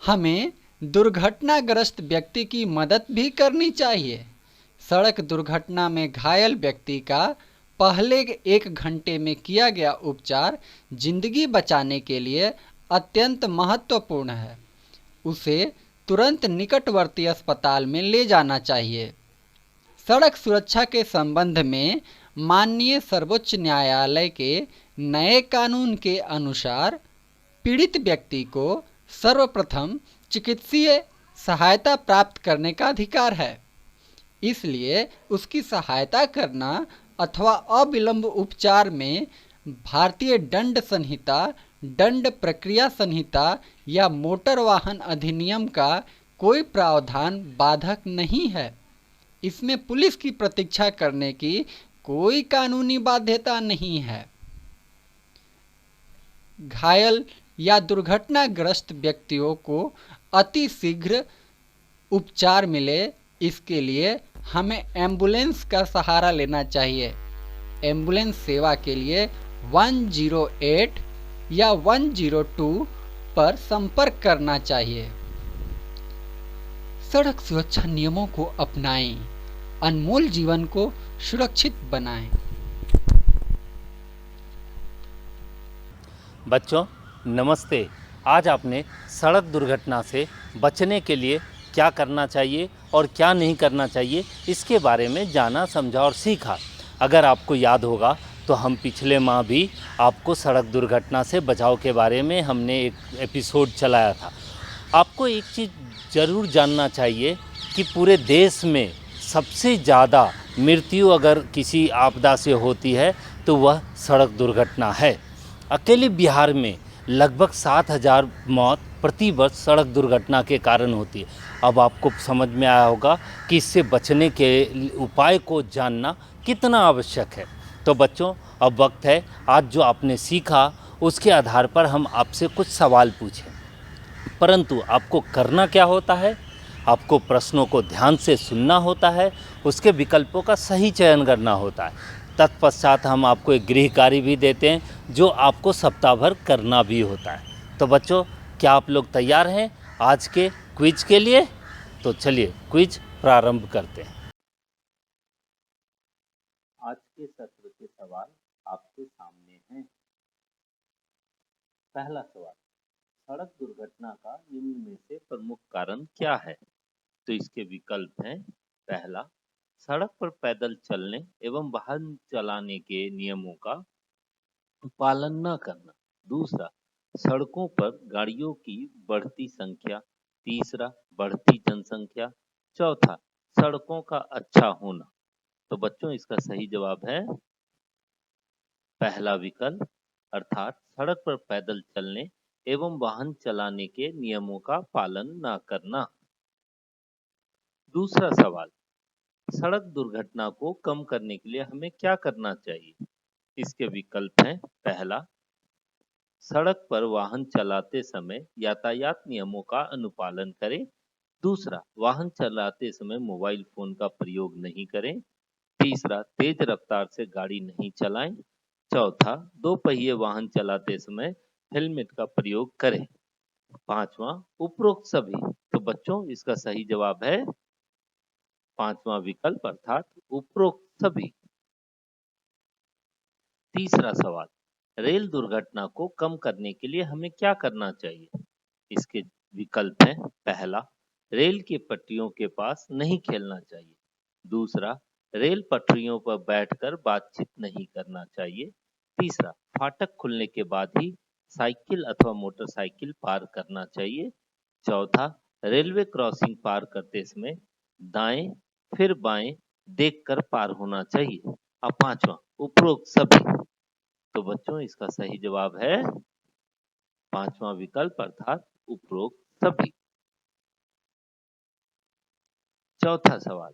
हमें दुर्घटनाग्रस्त व्यक्ति की मदद भी करनी चाहिए। सड़क दुर्घटना में घायल व्यक्ति का पहले 1 घंटे में किया गया उपचार जिंदगी बचाने के लिए अत्यंत महत्वपूर्ण है। उसे तुरंत निकटवर्ती अस्पताल में ले जाना चाहिए। सड़क सुरक्षा के संबंध में माननीय सर्वोच्च न्यायालय के नए कानून के अनुसार पीड़ित व्यक्ति को सर्वप्रथम चिकित्सीय सहायता प्राप्त करने का अधिकार है। इसलिए उसकी सहायता करना अथवा अविलंब उपचार में भारतीय दंड संहिता, दंड प्रक्रिया संहिता या मोटर वाहन अधिनियम का कोई प्रावधान बाधक नहीं है। इसमें पुलिस की प्रतीक्षा करने की कोई कानूनी बाध्यता नहीं है। घायल या दुर्घटनाग्रस्त व्यक्तियों को अति शीघ्र उपचार मिले, इसके लिए हमें एम्बुलेंस का सहारा लेना चाहिए। एम्बुलेंस सेवा के लिए 108 या 102 पर संपर्क करना चाहिए। सड़क सुरक्षा नियमों को अपनाएं, अनमोल जीवन को सुरक्षित बनाएं। बच्चों नमस्ते। आज आपने सड़क दुर्घटना से बचने के लिए क्या करना चाहिए और क्या नहीं करना चाहिए इसके बारे में जाना, समझा और सीखा। अगर आपको याद होगा तो हम पिछले माह भी आपको सड़क दुर्घटना से बचाव के बारे में हमने एक एपिसोड चलाया था। आपको एक चीज़ ज़रूर जानना चाहिए कि पूरे देश में सबसे ज़्यादा मृत्यु अगर किसी आपदा से होती है तो वह सड़क दुर्घटना है। अकेले बिहार में लगभग 7,000 मौत प्रति वर्ष सड़क दुर्घटना के कारण होती है। अब आपको समझ में आया होगा कि इससे बचने के उपाय को जानना कितना आवश्यक है। तो बच्चों अब वक्त है, आज जो आपने सीखा उसके आधार पर हम आपसे कुछ सवाल पूछें। परंतु आपको करना क्या होता है? आपको प्रश्नों को ध्यान से सुनना होता है, उसके विकल्पों का सही चयन करना होता है। तत्पश्चात हम आपको एक गृह कार्य भी देते हैं जो आपको सप्ताह भर करना भी होता है। तो बच्चों क्या आप लोग तैयार हैं आज के क्विज के लिए? तो चलिए क्विज प्रारंभ करते हैं। आज के सत्र के सवाल आपके सामने हैं। पहला सवाल, सड़क दुर्घटना का निम्न में से प्रमुख कारण क्या है? तो इसके विकल्प हैं। पहला, सड़क पर पैदल चलने एवं वाहन चलाने के नियमों का पालन न करना। दूसरा, सड़कों पर गाड़ियों की बढ़ती संख्या। तीसरा, बढ़ती जनसंख्या। चौथा, सड़कों का अच्छा होना। तो बच्चों इसका सही जवाब है पहला विकल्प, अर्थात सड़क पर पैदल चलने एवं वाहन चलाने के नियमों का पालन न करना। दूसरा सवाल, सड़क दुर्घटना को कम करने के लिए हमें क्या करना चाहिए? इसके विकल्प हैं। पहला, सड़क पर वाहन चलाते समय यातायात नियमों का अनुपालन करें। दूसरा, वाहन चलाते समय मोबाइल फोन का प्रयोग नहीं करें। तीसरा, तेज रफ्तार से गाड़ी नहीं चलाएं। चौथा, 2 पहिए वाहन चलाते समय हेलमेट का प्रयोग करें। पांचवा, उपरोक्त सभी। तो बच्चों इसका सही जवाब है पांचवा विकल्प, अर्थात उपरोक्त सभी। तीसरा सवाल, रेल दुर्घटना को कम करने के लिए हमें क्या करना चाहिए? इसके विकल्प हैं। पहला, रेल के पटरियों के पास नहीं खेलना चाहिए। दूसरा, रेल पटरियों पर बैठकर बातचीत नहीं करना चाहिए। तीसरा, फाटक खुलने के बाद ही साइकिल अथवा मोटरसाइकिल पार करना चाहिए। चौथा, रेलवे क्रॉसिंग पार करते समय दाएं फिर बाएं देखकर पार होना चाहिए। और पांचवा, उपरोक्त सभी। तो बच्चों इसका सही जवाब है पांचवा विकल्प, अर्थात उपरोक्त सभी। चौथा सवाल,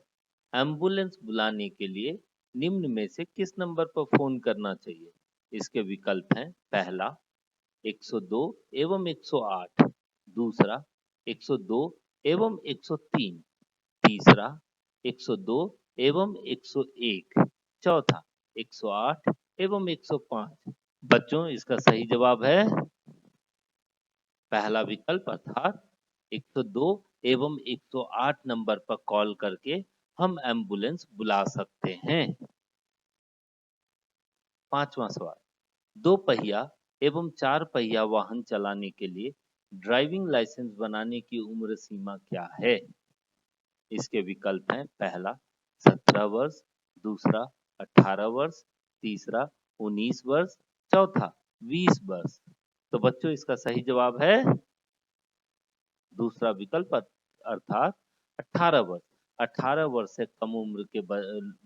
एम्बुलेंस बुलाने के लिए निम्न में से किस नंबर पर फोन करना चाहिए? इसके विकल्प हैं। पहला, 102 एवं 108। दूसरा, 102 एवं 103। तीसरा, 102 एवं 101। चौथा, 108 एवं 105। बच्चों इसका सही जवाब है पहला विकल्प, अर्थात 102 एवं 108 नंबर पर कॉल करके हम एम्बुलेंस बुला सकते हैं। 5वां सवाल, 2 पहिया एवं 4 पहिया वाहन चलाने के लिए ड्राइविंग लाइसेंस बनाने की उम्र सीमा क्या है? इसके विकल्प हैं, पहला 17 वर्ष, दूसरा 18 वर्ष, तीसरा 19 वर्ष, चौथा 20 वर्ष। तो बच्चों इसका सही जवाब है दूसरा विकल्प अर्थात 18 वर्ष। 18 वर्ष से कम उम्र के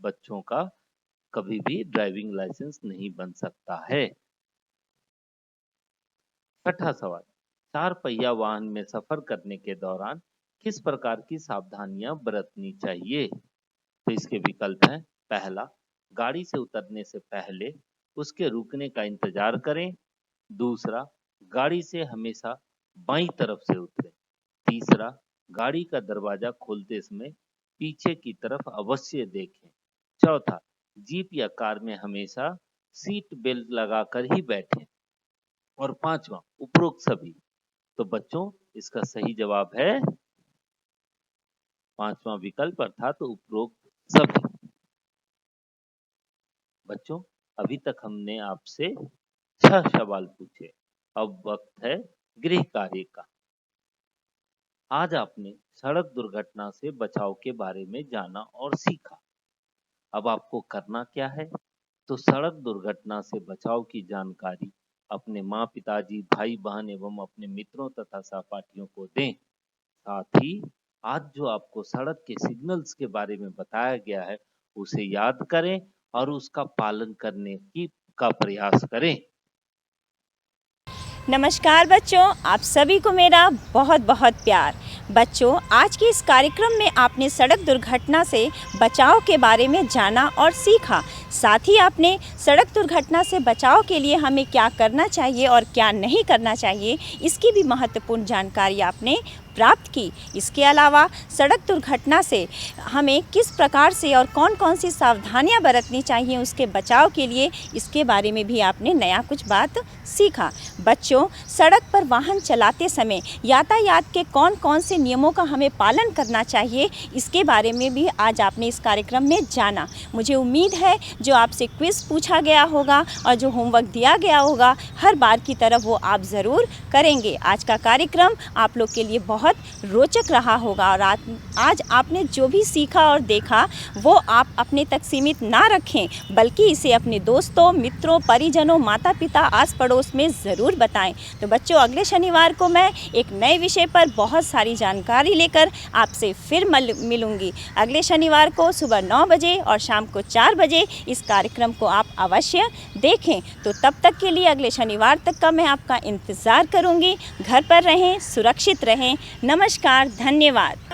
बच्चों का कभी भी ड्राइविंग लाइसेंस नहीं बन सकता है। 6ठा सवाल, 4 पहिया वाहन में सफर करने के दौरान किस प्रकार की सावधानियां बरतनी चाहिए? तो इसके विकल्प हैं, पहला गाड़ी से उतरने से पहले उसके रुकने का इंतजार करें, दूसरा गाड़ी से हमेशा बाईं तरफ से उतरें, तीसरा गाड़ी का दरवाजा खोलते समय पीछे की तरफ अवश्य देखें, चौथा जीप या कार में हमेशा सीट बेल्ट लगाकर ही बैठें, और 5वां उपरोक्त सभी। तो बच्चों इसका सही जवाब है 5वां विकल्प अर्थात उपरोक्त सभी। बच्चों अभी तक हमने आपसे 6 सवाल पूछे, अब वक्त है गृह कार्य का। आज आपने सड़क दुर्घटना से बचाव के बारे में जाना और सीखा। अब आपको करना क्या है? तो सड़क दुर्घटना से बचाव की जानकारी अपने माँ पिताजी, भाई बहन एवं अपने मित्रों तथा सहपाठियों को दें। साथ ही आज जो आपको सड़क के सिग्नल्स के बारे में बताया गया है उसे याद करें और उसका पालन करने का प्रयास करें। नमस्कार बच्चों, आप सभी को मेरा बहुत बहुत प्यार। बच्चों आज के इस कार्यक्रम में आपने सड़क दुर्घटना से बचाव के बारे में जाना और सीखा। साथ ही आपने सड़क दुर्घटना से बचाव के लिए हमें क्या करना चाहिए और क्या नहीं करना चाहिए इसकी भी महत्वपूर्ण जानकारी आपने प्राप्त की। इसके अलावा सड़क दुर्घटना से हमें किस प्रकार से और कौन कौन सी सावधानियां बरतनी चाहिए उसके बचाव के लिए, इसके बारे में भी आपने नया कुछ बात सीखा। बच्चों सड़क पर वाहन चलाते समय यातायात के कौन कौन से नियमों का हमें पालन करना चाहिए इसके बारे में भी आज आपने इस कार्यक्रम में जाना। मुझे उम्मीद है जो आपसे क्विज़ पूछा गया होगा और जो होमवर्क दिया गया होगा हर बार की तरह वो आप ज़रूर करेंगे। आज का कार्यक्रम आप लोग के लिए बहुत रोचक रहा होगा और आज आपने जो भी सीखा और देखा वो आप अपने तक सीमित ना रखें, बल्कि इसे अपने दोस्तों, मित्रों, परिजनों, माता पिता, आस पड़ोस में ज़रूर बताएं। तो बच्चों अगले शनिवार को मैं एक नए विषय पर बहुत सारी जानकारी लेकर आपसे फिर मिलूंगी। अगले शनिवार को सुबह 9 बजे और शाम को 4 बजे इस कार्यक्रम को आप अवश्य देखें। तो तब तक के लिए अगले शनिवार तक का मैं आपका इंतज़ार करूंगी। घर पर रहें, सुरक्षित रहें। नमस्कार, धन्यवाद।